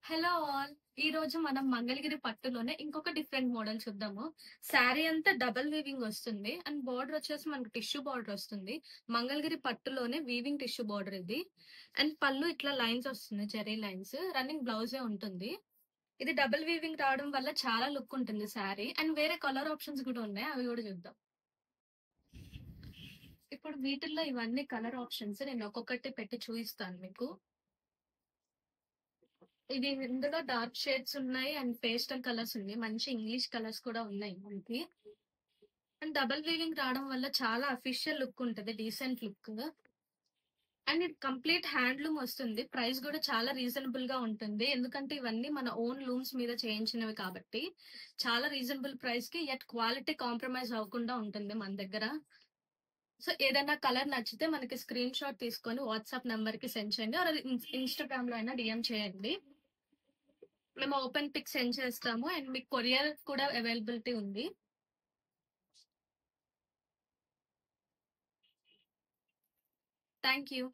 Hello all. ఈ రోజు మనం మంగళగిరి పట్టులోనే ఇంకొక డిఫరెంట్ మోడల్ చూద్దాము. శారీ అంతా డబుల్ వీవింగ్ వస్తుంది. అండ్ బోర్డర్ వచ్చేసి మనకు టిష్యూ బోర్డర్ వస్తుంది. మంగళగిరి పట్టులోనే వీవింగ్ టిష్యూ బోర్డర్ ఇది. అండ్ పళ్ళు ఇట్లా లైన్స్ వస్తుంది. జెరీ లైన్స్. రన్నింగ్ బ్లౌజే ఉంటుంది. ఇది డబుల్ వీవింగ్ రావడం వల్ల చాలా లుక్ ఉంటుంది శారీ. అండ్ వేరే కలర్ ఆప్షన్స్ కూడా ఉన్నాయి. అవి కూడా చూద్దాం. ఇప్పుడు వీటిల్లో ఇవన్నీ కలర్ ఆప్షన్స్. నేను ఒక్కొక్కటి పెట్టి చూపిస్తాను మీకు. ఇది ఇందులో డార్క్ షేడ్స్ ఉన్నాయి అండ్ పేస్టల్ కలర్స్ ఉన్నాయి. మంచి ఇంగ్లీష్ కలర్స్ కూడా ఉన్నాయి మనకి. అండ్ డబుల్ వీవింగ్ రావడం వల్ల చాలా అఫీషియల్ లుక్ ఉంటది. Decent look. అండ్ ఇది కంప్లీట్ హ్యాండ్లూమ్ వస్తుంది. ప్రైస్ కూడా చాలా రీజనబుల్ గా ఉంటుంది. ఎందుకంటే ఇవన్నీ మన ఓన్ లూమ్స్ మీద చేయించినవి కాబట్టి చాలా రీజనబుల్ ప్రైస్ కి యట్ క్వాలిటీ కాంప్రమైజ్ అవ్వకుండా ఉంటుంది మన దగ్గర. సో ఏదైనా కలర్ నచ్చితే మనకి స్క్రీన్ షాట్ తీసుకొని వాట్సాప్ నెంబర్ కి సెండ్ చేయండి. ఆర్ ఇన్స్టాగ్రామ్ లో అయినా డిఎం చేయండి. మేము ఓపెన్ పిక్ సెండ్ చేస్తాము అండ్ మీకు కొరియర్ కూడా అవైలబిలిటీ ఉంది. Thank you.